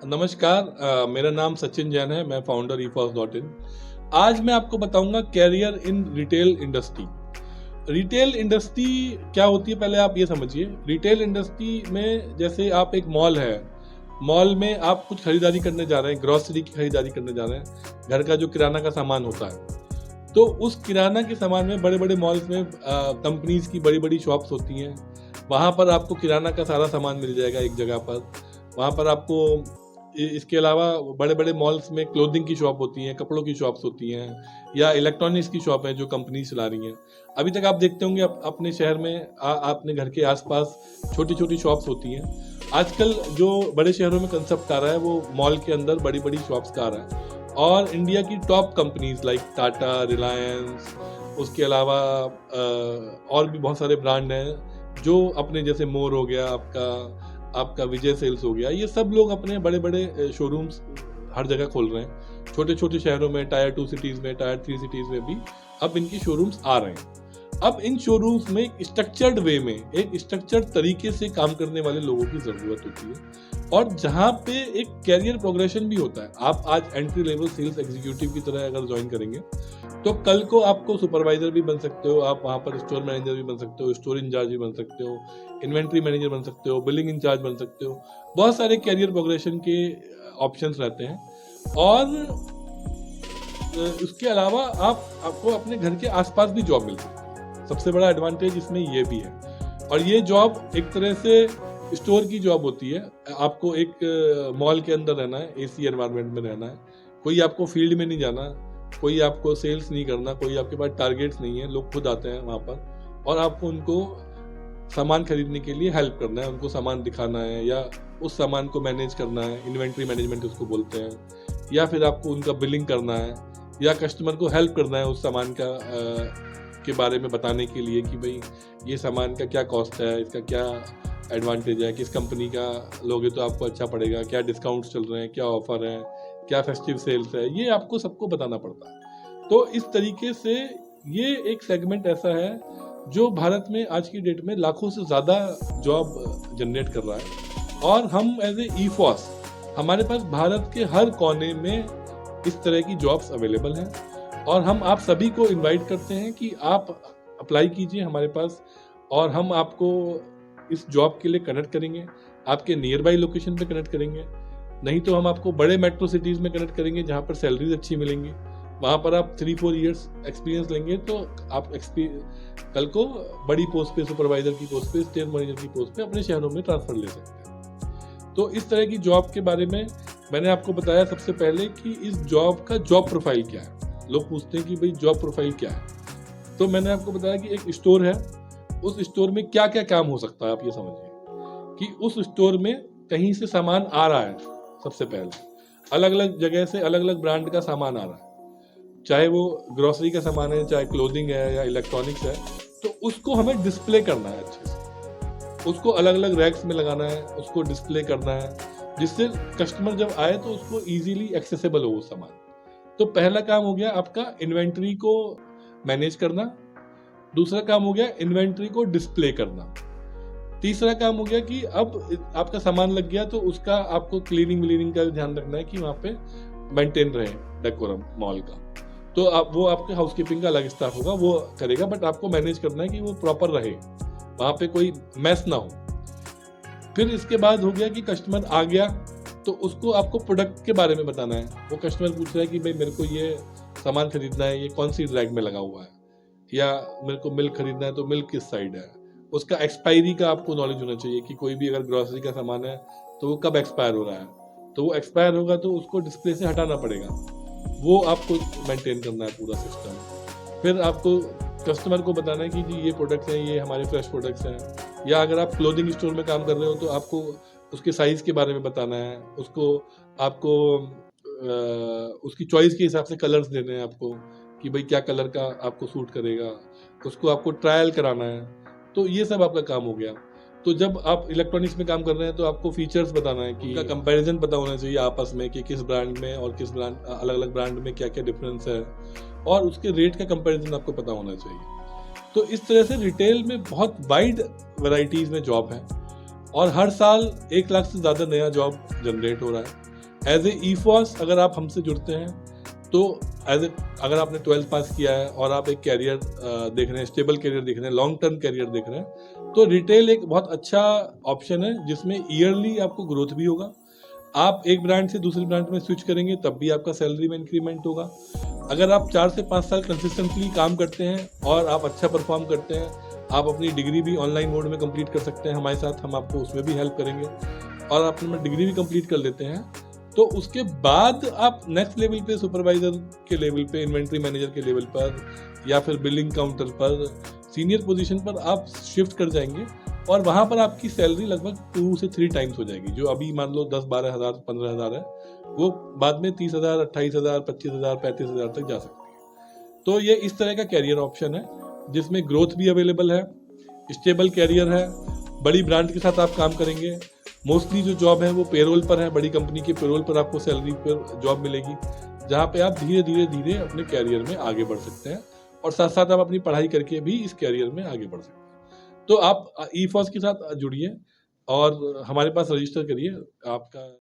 नमस्कार, मेरा नाम सचिन जैन है। मैं फाउंडर eForce.in। आज मैं आपको बताऊंगा career in retail industry. Retail industry क्या होती है, पहले आप ये समझिए। रिटेल इंडस्ट्री में जैसे आप एक मॉल है, मॉल में आप कुछ खरीदारी करने जा रहे हैं, ग्रॉसरी की खरीदारी करने जा रहे हैं, घर का जो किराना का सामान होता है। तो उस किराना के सामान में बड़े बड़े मॉल्स में कंपनीज की बड़ी बड़ी शॉप्स होती हैं। वहाँ पर आपको किराना का सारा सामान मिल जाएगा एक जगह पर। वहाँ पर आपको इसके अलावा बड़े बड़े मॉल्स में क्लोथिंग की शॉप होती हैं, कपड़ों की शॉप्स होती हैं, या इलेक्ट्रॉनिक्स की शॉप है जो कंपनी चला रही हैं। अभी तक आप देखते होंगे अपने शहर में अपने घर के आसपास छोटी छोटी शॉप्स होती हैं। आजकल जो बड़े शहरों में कंसेप्ट आ रहा है वो मॉल के अंदर बड़ी बड़ी शॉप्स का आ रहा है। और इंडिया की top companies like Tata, Reliance, उसके अलावा और भी बहुत सारे ब्रांड हैं जो अपने, जैसे मोर हो गया, आपका विजय सेल्स हो गया, ये सब लोग अपने बड़े बड़े शोरूम्स हर जगह खोल रहे हैं। छोटे छोटे शहरों में, टायर 2 सिटीज़ में, टायर 3 सिटीज़ में भी अब इनकी शोरूम्स आ रहे हैं। अब इन शोरूम्स में एक स्ट्रक्चर्ड वे में, एक स्ट्रक्चर्ड तरीके से काम करने वाले लोगों की ज़रूरत होती है, और जहाँ पे एक कैरियर प्रोग्रेशन भी होता है। आप आज एंट्री लेवल सेल्स एग्जीक्यूटिव की तरह अगर ज्वाइन करेंगे तो कल को आपको सुपरवाइजर भी बन सकते हो, आप वहाँ पर स्टोर मैनेजर भी बन सकते हो, स्टोर इंचार्ज भी बन सकते हो, इन्वेंट्री मैनेजर बन सकते हो, बिलिंग इंचार्ज बन सकते हो। बहुत सारे कैरियर प्रोग्रेशन के ऑप्शंस रहते हैं। और उसके अलावा आपको अपने घर के आसपास भी जॉब मिल सकती है। सबसे बड़ा एडवांटेज इसमें ये भी है। और ये जॉब एक तरह से स्टोर की जॉब होती है। आपको एक मॉल के अंदर रहना है, एसी एनवायरनमेंट में रहना है, कोई आपको फील्ड में नहीं जाना, कोई आपको सेल्स नहीं करना, कोई आपके पास टारगेट्स नहीं है। लोग खुद आते हैं वहाँ पर और आपको उनको सामान खरीदने के लिए हेल्प करना है, उनको सामान दिखाना है, या उस सामान को मैनेज करना है, इन्वेंट्री मैनेजमेंट उसको बोलते हैं, या फिर आपको उनका बिलिंग करना है, या कस्टमर को हेल्प करना है उस सामान के बारे में बताने के लिए कि भाई ये सामान का क्या कॉस्ट है, इसका क्या एडवांटेज है, किस कंपनी का लोगे तो आपको अच्छा पड़ेगा, क्या डिस्काउंट्स चल रहे हैं, क्या ऑफर है, क्या फेस्टिव सेल्स है, ये आपको सबको बताना पड़ता है। तो इस तरीके से ये एक सेगमेंट ऐसा है जो भारत में आज की डेट में लाखों से ज़्यादा जॉब जनरेट कर रहा है। और हम एज ए eForce, हमारे पास भारत के हर कोने में इस तरह की जॉब्स अवेलेबल हैं। और हम आप सभी को इनवाइट करते हैं कि आप अप्लाई कीजिए हमारे पास, और हम आपको इस जॉब के लिए कनेक्ट करेंगे, आपके नियर बाई लोकेशन पे कनेक्ट करेंगे। नहीं तो हम आपको बड़े मेट्रो सिटीज़ में कनेक्ट करेंगे जहाँ पर सैलरीज अच्छी मिलेंगी। वहाँ पर आप 3-4 ईयर्स एक्सपीरियंस लेंगे तो आप कल को बड़ी पोस्ट पे, सुपरवाइजर की पोस्ट पे, स्टोर मैनेजर की पोस्ट पे अपने शहरों में ट्रांसफर ले सकते हैं। तो इस तरह की जॉब के बारे में मैंने आपको बताया सबसे पहले कि इस जॉब का जॉब प्रोफाइल क्या है। लोग पूछते हैं कि भाई जॉब प्रोफाइल क्या है, तो मैंने आपको बताया कि एक स्टोर है, उस स्टोर में क्या क्या काम हो सकता है। आप ये समझिए कि उस स्टोर में कहीं से सामान आ रहा है। सबसे पहले अलग अलग जगह से अलग अलग ब्रांड का सामान आ रहा है, चाहे वो ग्रोसरी का सामान है, चाहे क्लोथिंग है या इलेक्ट्रॉनिक्स है, तो उसको हमें डिस्प्ले करना है अच्छे से, उसको अलग अलग रैक्स में लगाना है, उसको डिस्प्ले करना है, जिससे कस्टमर जब आए तो उसको इजीली एक्सेसिबल हो वो सामान। तो पहला काम हो गया आपका इन्वेंट्री को मैनेज करना, दूसरा काम हो गया इन्वेंट्री को डिस्प्ले करना, तीसरा काम हो गया कि अब आपका सामान लग गया तो उसका आपको क्लीनिंग का ध्यान रखना है कि वहाँ पे मेंटेन रहे डेकोरम मॉल का। तो वो आपके हाउसकीपिंग का अलग स्टाफ होगा, वो करेगा, बट आपको मैनेज करना है कि वो प्रॉपर रहे, वहाँ पे कोई मैस ना हो। फिर इसके बाद हो गया कि कस्टमर आ गया तो उसको आपको प्रोडक्ट के बारे में बताना है। वो कस्टमर पूछ रहा है कि भाई मेरे को ये सामान खरीदना है, ये कौन सी रैक में लगा हुआ है, या मेरे को मिल्क खरीदना है तो मिल्क किस साइड है। उसका एक्सपायरी का आपको नॉलेज होना चाहिए कि कोई भी अगर ग्रोसरी का सामान है तो वो कब एक्सपायर हो रहा है, तो वो एक्सपायर होगा तो उसको डिस्प्ले से हटाना पड़ेगा, वो आपको मेंटेन करना है पूरा सिस्टम। फिर आपको कस्टमर को बताना है कि जी ये प्रोडक्ट्स हैं, ये हमारे फ्रेश प्रोडक्ट्स हैं। या अगर आप क्लोथिंग स्टोर में काम कर रहे हो तो आपको उसके साइज़ के बारे में बताना है, आपको उसकी चॉइस के हिसाब से कलर्स देने हैं आपको कि भाई क्या कलर का आपको सूट करेगा, उसको आपको ट्रायल कराना है। तो ये सब आपका काम हो गया। तो जब आप इलेक्ट्रॉनिक्स में काम कर रहे हैं तो आपको फीचर्स बताना है कि कंपैरिजन पता होना चाहिए आपस में कि किस ब्रांड में और किस ब्रांड, अलग अलग ब्रांड में क्या क्या डिफरेंस है, और उसके रेट का कंपैरिजन आपको पता होना चाहिए। तो इस तरह से रिटेल में बहुत वाइड वैरायटीज़ में जॉब है, और हर साल 1 लाख से ज़्यादा नया जॉब जनरेट हो रहा है। एज ए ईफॉस अगर आप हमसे जुड़ते हैं तो अगर आपने 12th पास किया है और आप एक कैरियर देख रहे हैं, स्टेबल कैरियर देख रहे हैं, लॉन्ग टर्म कैरियर देख रहे हैं, तो रिटेल एक बहुत अच्छा ऑप्शन है जिसमें ईयरली आपको ग्रोथ भी होगा। आप एक ब्रांड से दूसरे ब्रांड में स्विच करेंगे तब भी आपका सैलरी में इंक्रीमेंट होगा। अगर आप 4 से 5 साल कंसिस्टेंटली काम करते हैं और आप अच्छा परफॉर्म करते हैं, आप अपनी डिग्री भी ऑनलाइन मोड में कंप्लीट कर सकते हैं हमारे साथ, हम आपको उसमें भी हेल्प करेंगे। और आप डिग्री भी कंप्लीट कर लेते हैं तो उसके बाद आप नेक्स्ट लेवल पे, सुपरवाइजर के लेवल पे, इन्वेंट्री मैनेजर के लेवल पर या फिर बिलिंग काउंटर पर, सीनियर पोजीशन पर आप शिफ्ट कर जाएंगे और वहाँ पर आपकी सैलरी लगभग 2 से 3 टाइम्स हो जाएगी। जो अभी मान लो 10-12 हज़ार, 15 हज़ार है, वो बाद में 30 हज़ार, 28 हज़ार, 25 हज़ार, 35 हज़ार तक जा सकती है। तो ये इस तरह का कैरियर ऑप्शन है जिसमें ग्रोथ भी अवेलेबल है, स्टेबल कैरियर है, बड़ी ब्रांड के साथ आप काम करेंगे। मोस्टली जो जॉब है वो पेरोल पर है, बड़ी कंपनी के पेरोल पर आपको सैलरी पर जॉब मिलेगी, जहाँ पे आप धीरे धीरे धीरे अपने कैरियर में आगे बढ़ सकते हैं और साथ साथ आप अपनी पढ़ाई करके भी इस कैरियर में आगे बढ़ सकते हैं। तो आप ईफॉस के साथ जुड़िए और हमारे पास रजिस्टर करिए। आपका